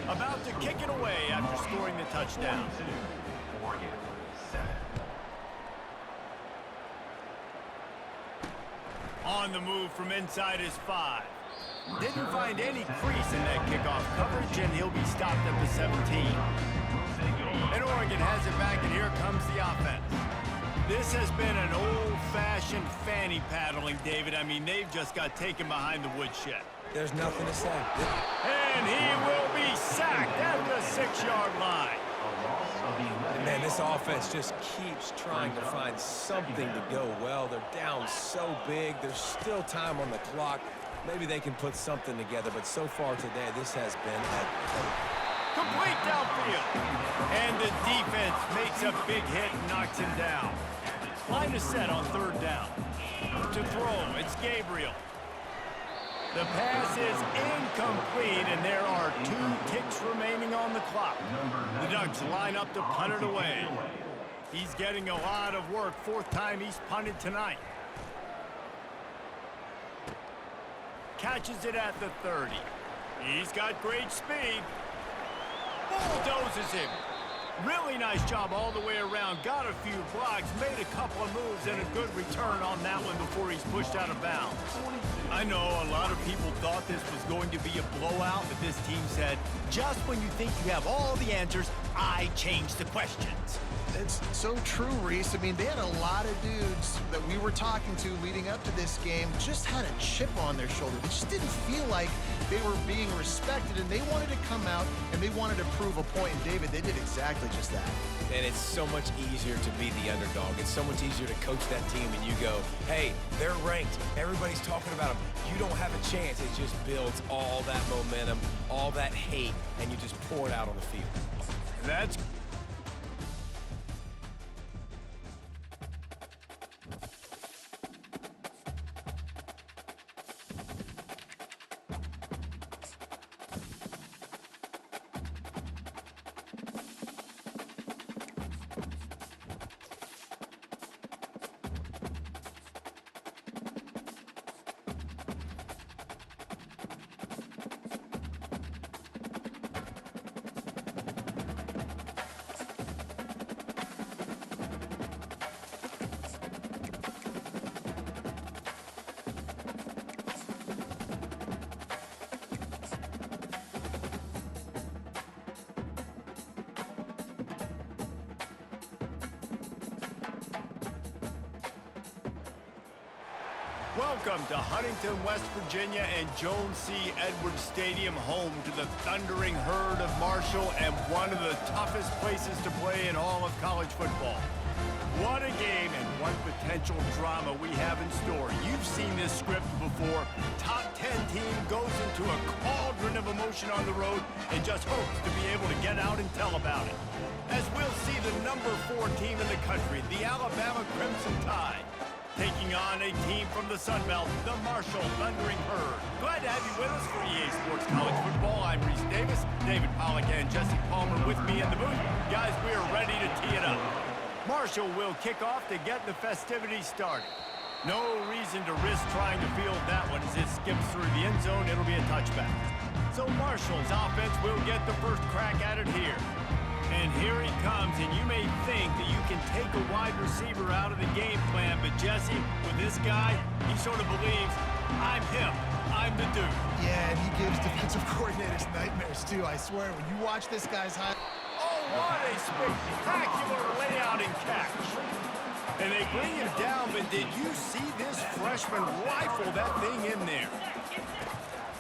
About to kick it away after scoring the touchdown. On the move from inside his 5. Didn't find any crease in that kickoff coverage, and he'll be stopped at the 17. And Oregon has it back, and here comes the offense. This has been an old-fashioned fanny paddling, David. I mean, they've just got taken behind the woodshed. There's nothing to say. And he will be sacked at the 6-yard line. And man, this offense just keeps trying to find something to go well. They're down so big. There's still time on the clock. Maybe they can put something together, but so far today, this has been a complete downfield. And the defense makes a big hit and knocks him down. Line is set on third down. To throw, it's Gabriel. The pass is incomplete, and there are 2 ticks remaining on the clock. The Ducks line up to punt it away. He's getting a lot of work. 4th time he's punted tonight. Catches it at the 30. He's got great speed. Bulldozes him. Really nice job all the way around. Got a few blocks, made a couple of moves, and a good return on that one before he's pushed out of bounds. I know a lot of people thought this was going to be a blowout, but this team said, just when you think you have all the answers, I change the questions. It's so true, Reese. I mean, they had a lot of dudes that we were talking to leading up to this game just had a chip on their shoulder. They just didn't feel like they were being respected, and they wanted to come out and they wanted to prove a point. And David, they did exactly just that. And it's so much easier to be the underdog. It's so much easier to coach that team and you go, hey, they're ranked. Everybody's talking about them. You don't have a chance. It just builds all that momentum, all that hate, and you just pour it out on the field. That's Welcome to Huntington, West Virginia and Jones C. Edwards Stadium, home to the thundering herd of Marshall and one of the toughest places to play in all of college football. What a game and what potential drama we have in store. You've seen this script before. Top 10 team goes into a cauldron of emotion on the road and just hopes to be able to get out and tell about it. As we'll see the number 4 team in the country, the Alabama Crimson Tide, taking on a team from the Sun Belt, the Marshall Thundering Herd. Glad to have you with us for EA Sports College Football. I'm Reese Davis, David Pollack and Jesse Palmer with me in the booth. Guys, we are ready to tee it up. Marshall will kick off to get the festivities started. No reason to risk trying to field that one as it skips through the end zone. It'll be a touchback. So Marshall's offense will get the first crack at it here. And here he comes, and you may think that you can take a wide receiver out of the game plan, but Jesse, with this guy, he sort of believes, I'm him, I'm the dude. Yeah, and he gives defensive coordinators nightmares, too. I swear, when you watch this guy's high... Oh, what a spectacular layout and catch. And they bring him down, but did you see this freshman rifle that thing in there?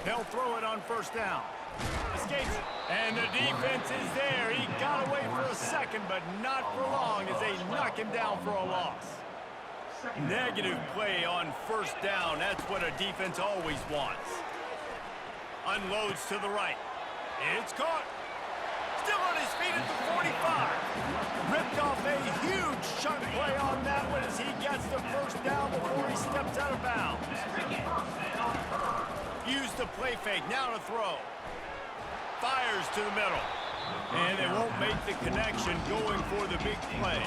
They'll throw it on first down. Escapes, and the defense is there. He got away for a second, but not for long as they knock him down for a loss. Negative play on first down. That's what a defense always wants. Unloads to the right. It's caught. Still on his feet at the 45. Ripped off a huge chunk play on that one as he gets the first down before he steps out of bounds. Use the play fake. Now to throw. Fires to the middle. And they won't make the connection going for the big play.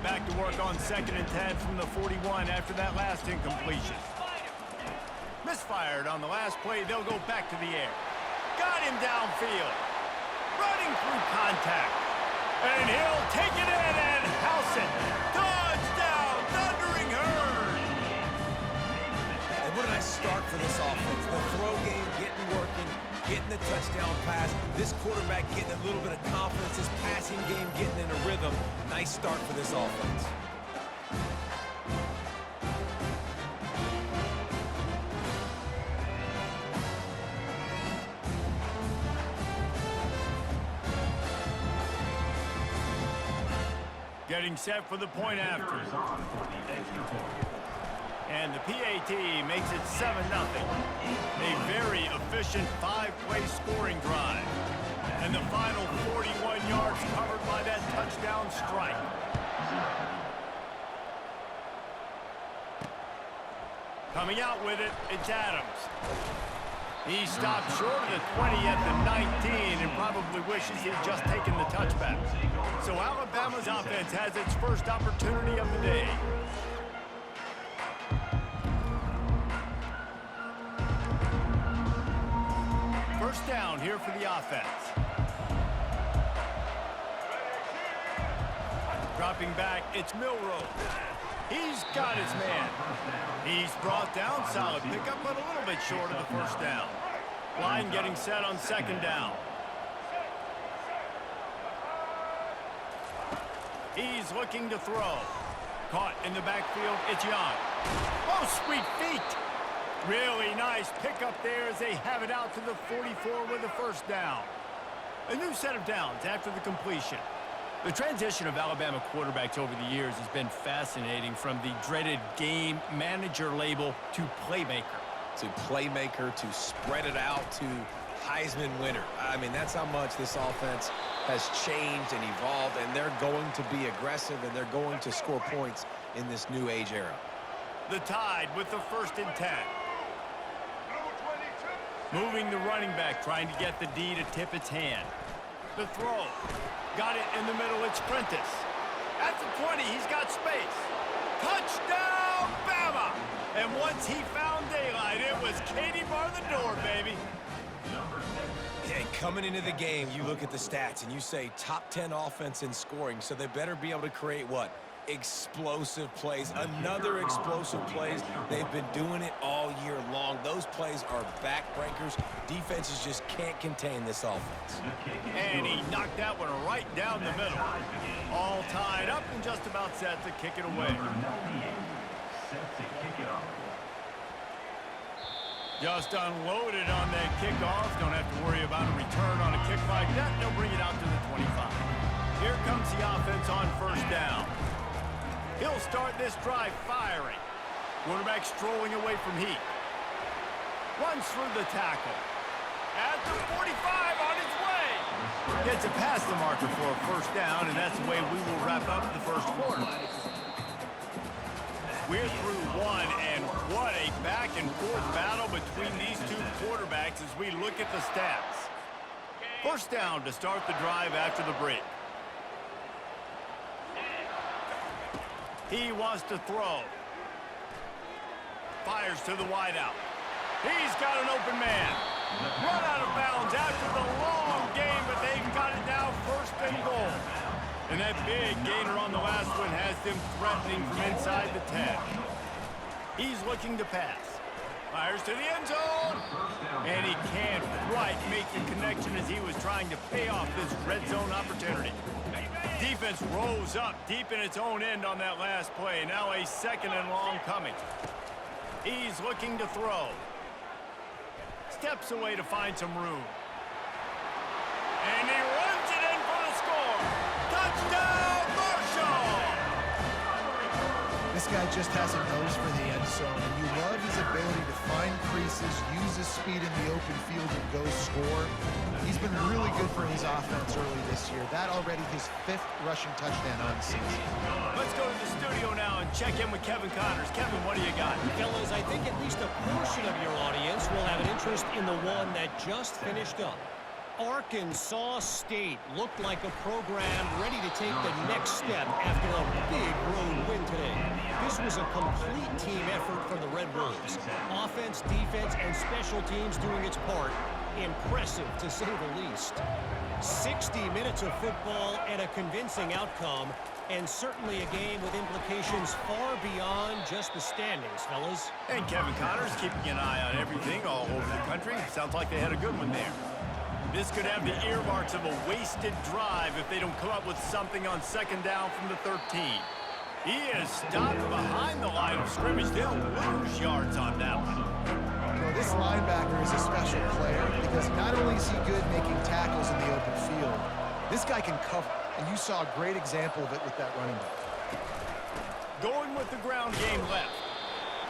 Back to work on 2nd and 10 from the 41 after that last incompletion. Misfired on the last play. They'll go back to the air. Got him downfield. Running through contact. And he'll take it in and house it. Touchdown, Thundering Herd. And what did I start for this offense? The throw game getting working, getting the touchdown pass. This quarterback getting a little bit of confidence. This passing game getting in a rhythm. Nice start for this offense. Getting set for the point after. And the PAT makes it 7-0. A very efficient 5-play scoring drive. And the final 41 yards covered by that touchdown strike. Coming out with it, it's Adams. He stopped short of the 20 at the 19 and probably wishes he'd just taken the touchback. So Alabama's offense has its first opportunity of the day. First down here for the offense. Dropping back, it's Milroe. He's got his man. He's brought down, solid pickup, but a little bit short of the first down. Line getting set on 2nd down. He's looking to throw. Caught in the backfield, it's Young. Oh, sweet feet. Really nice pickup there as they have it out to the 44 with the first down. A new set of downs after the completion. The transition of Alabama quarterbacks over the years has been fascinating, from the dreaded game manager label to playmaker. To playmaker, to spread it out, to Heisman winner. I mean, that's how much this offense has changed and evolved, and they're going to be aggressive, and they're going to score points in this new age era. The Tide with the 1st and 10. Moving the running back, trying to get the D to tip its hand. The throw. Got it in the middle, it's Prentice. At the 20, he's got space. Touchdown, Bama! And once he found daylight, it was Katie bar the door, baby. Hey, coming into the game, you look at the stats and you say top 10 offense in scoring, so they better be able to create what? Explosive plays. Another explosive plays. They've been doing it all year long. Those plays are backbreakers. Defenses just can't contain this offense. And he knocked that one right down the middle. All tied up and just about set to kick it away. Just unloaded on that kickoff. Don't have to worry about a return on a kick like that. They'll bring it out to the 25. Here comes the offense on first down. He'll start this drive firing. Quarterback strolling away from heat. Runs through the tackle. At the 45 on his way. Gets it past the marker for a first down, and that's the way we will wrap up the first quarter. We're through one, and what a back-and-forth battle between these two quarterbacks as we look at the stats. First down to start the drive after the break. He wants to throw. Fires to the wideout. He's got an open man. Run out of bounds after the long game, but they've got it now first and goal. And that big gainer on the last one has them threatening from inside the 10. He's looking to pass. Fires to the end zone. And he can't quite make the connection as he was trying to pay off this red zone opportunity. Defense rose up deep in its own end on that last play. Now a second and long coming. He's looking to throw. Steps away to find some room. And he runs it in for the score. Touchdown, Marshall! This guy just has a nose for the end zone, and you love his ability to find creases, use his speed in the open field, and go score. He's been really good for his offense early this year. That already his 5th rushing touchdown on the season. Let's go to the studio now and check in with Kevin Connors. Kevin, what do you got? Fellas, I think at least a portion of your audience will have an interest in the one that just finished up. Arkansas State looked like a program ready to take the next step after a big road win today. This was a complete team effort for the Red Wolves. Offense, defense, and special teams doing its part. Impressive, to say the least. 60 minutes of football and a convincing outcome, and certainly a game with implications far beyond just the standings, fellas. And Kevin Connors keeping an eye on everything all over the country. Sounds like they had a good one there. This could have the earmarks of a wasted drive if they don't come up with something on second down from the 13. He is stopped behind the line of scrimmage. They'll lose yards on that one. Well, this linebacker is a special player because not only is he good making tackles in the open field, this guy can cover, and you saw a great example of it with that running back. Going with the ground game left.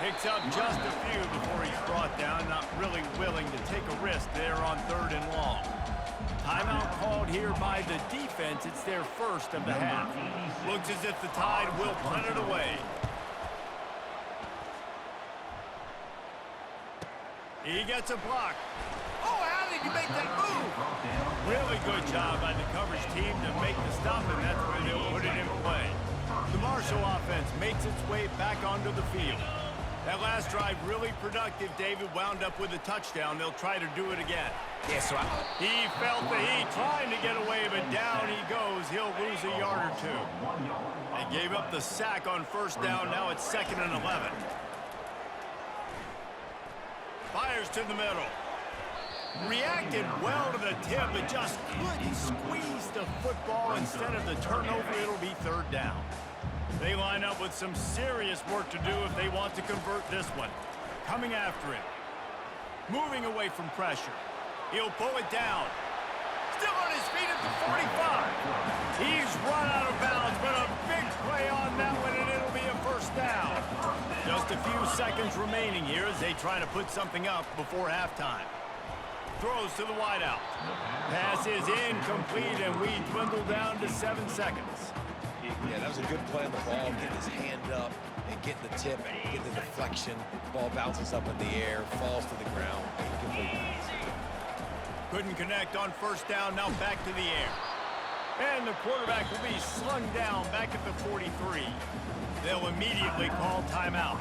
Picks up just a few before he's brought down, not really willing to take a risk there on 3rd and long. Timeout called here by the defense. It's their first of the half. Looks as if the Tide will punt it away. He gets a block. Oh, how did he make that move? Really good job by the coverage team to make the stop, and that's where they'll put it in play. The Marshall offense makes its way back onto the field. That last drive really productive. David wound up with a touchdown. They'll try to do it again. Yes, sir. He felt the heat trying to get away, but down he goes. He'll lose a yard or two. They gave up the sack on first down. Now it's 2nd and 11. Fires to the middle. Reacted well to the tip, but just couldn't squeeze the football. Instead of the turnover, it'll be 3rd down. They line up with some serious work to do if they want to convert this one. Coming after it. Moving away from pressure. He'll pull it down. Still on his feet at the 45. He's run out of bounds, but a big play on that one, and it'll be a first down. Just a few seconds remaining here as they try to put something up before halftime. Throws to the wideout. Pass is incomplete, and we dwindle down to 7 seconds. Yeah, that was a good play on the ball, getting his hand up and getting the tip, getting the deflection. Ball bounces up in the air, falls to the ground. Incomplete pass. Couldn't connect on first down, now back to the air. And the quarterback will be slung down back at the 43. They'll immediately call timeout.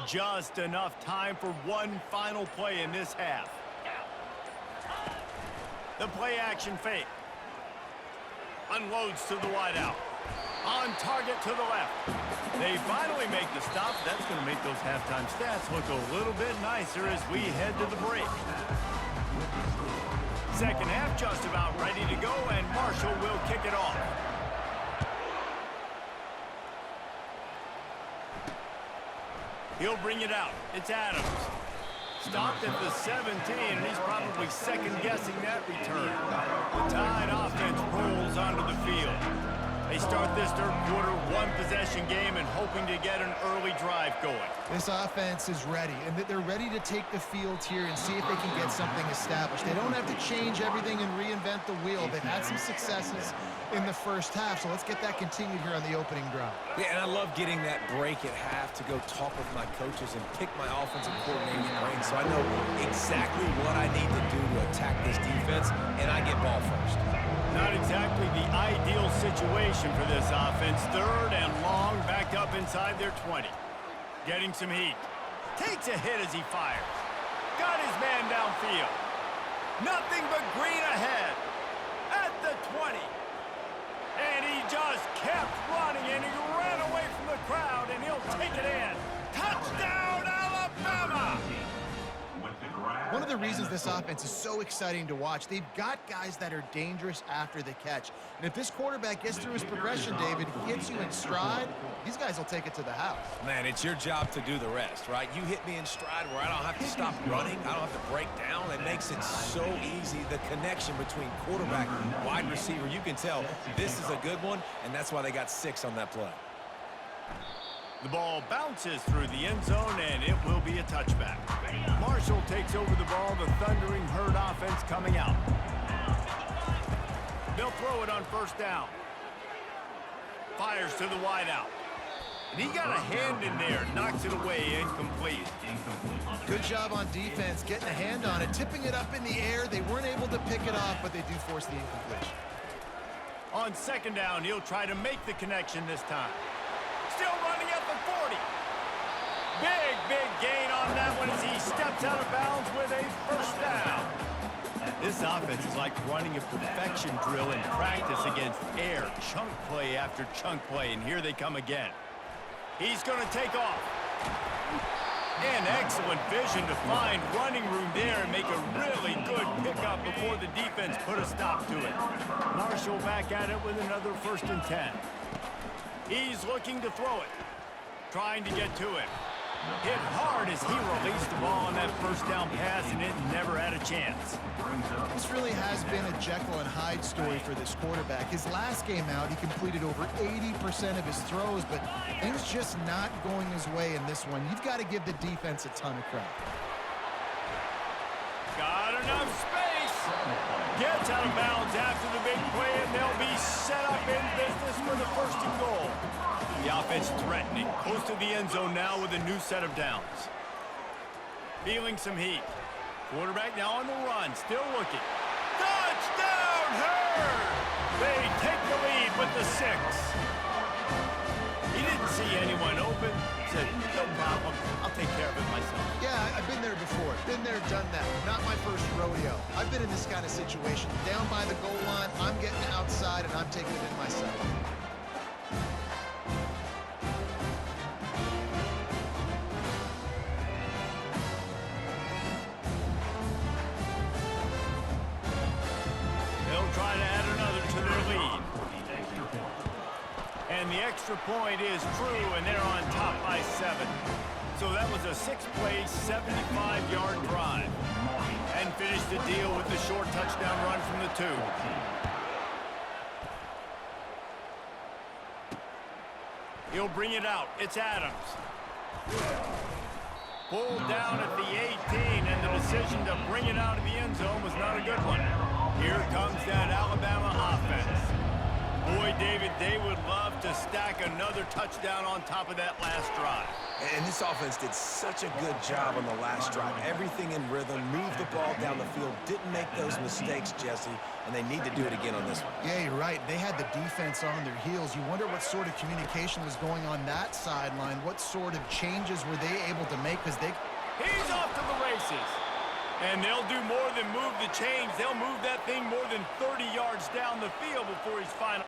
Just enough time for one final play in this half. The play action fake. Unloads to the wideout. On target to the left. They finally make the stop. That's going to make those halftime stats look a little bit nicer as we head to the break. Second half just about ready to go, and Marshall will kick it off. He'll bring it out. It's Adams. Stopped at the 17, and he's probably second-guessing that return. The Tide offense rolls onto the field. They start this third quarter one-possession game and hoping to get an early drive going. This offense is ready, and they're ready to take the field here and see if they can get something established. They don't have to change everything and reinvent the wheel. They've had some successes in the first half, so let's get that continued here on the opening drive. Yeah, and I love getting that break at half to go talk with my coaches and pick my offensive coordinator's brain so I know exactly what I need to do to attack this defense, and I get ball first. Not exactly the ideal situation for this offense. Third and long, back up inside their 20. Getting some heat. Takes a hit as he fires. Got his man downfield. Nothing but green ahead. At the 20. And he just kept running, and he ran away from the crowd, and he'll take it in. Touchdown, Alabama! One of the reasons this offense is so exciting to watch, they've got guys that are dangerous after the catch. And if this quarterback gets through his progression, David, hits you in stride, these guys will take it to the house. Man, it's your job to do the rest, right? You hit me in stride where I don't have to stop running. I don't have to break down. It makes it so easy. The connection between quarterback and wide receiver, you can tell this is a good one, and that's why they got 6 on that play. The ball bounces through the end zone, and it will be a touchback. Marshall takes over the ball, the Thundering Herd offense coming out. They'll throw it on first down. Fires to the wideout. And he got a hand in there, knocks it away, incomplete. Good job on defense, getting a hand on it, tipping it up in the air. They weren't able to pick it off, but they do force the incompletion. On second down, he'll try to make the connection this time. Still running at the 40. Big gain on that one as he steps out of bounds with a first down. This offense is like running a perfection drill in practice against air. Chunk play after chunk play, and here they come again. He's going to take off. And excellent vision to find running room there and make a really good pickup before the defense put a stop to it. Marshall back at it with another 1st and 10. He's looking to throw it. Trying to get to him. Hit hard as he released the ball on that first down pass, and it never had a chance. This really has been a Jekyll and Hyde story for this quarterback. His last game out, he completed over 80% of his throws, but things just not going his way in this one. You've got to give the defense a ton of credit. Got enough space. Gets out of bounds after the big play, and they'll be set up in business for the 1st and goal. The offense threatening, close to the end zone now with a new set of downs. Feeling some heat. Quarterback now on the run, still looking. Touchdown, Herd! They take the lead with the 6. He didn't see anyone open. Said, no problem, I'll take care of it myself. Yeah, I've been there before. Been there, done that. Not my first rodeo. I've been in this kind of situation. Down by the goal line, I'm getting outside, and I'm taking it in myself. Try to add another to their lead. And the extra point is true, and they're on top by 7. So that was a 6-play, 75-yard drive. And finished the deal with the short touchdown run from the 2. He'll bring it out. It's Adams. Pulled down at the 18, and the decision to bring it out of the end zone was not a good one. Here comes that Alabama offense. Boy, David, they would love to stack another touchdown on top of that last drive. And this offense did such a good job on the last drive. Everything in rhythm, moved the ball down the field, didn't make those mistakes, Jesse, and they need to do it again on this one. Yeah, you're right. They had the defense on their heels. You wonder what sort of communication was going on that sideline. What sort of changes were they able to make? Because they... He's off to the races. And they'll do more than move the chains. They'll move that thing more than 30 yards down the field before he's finally...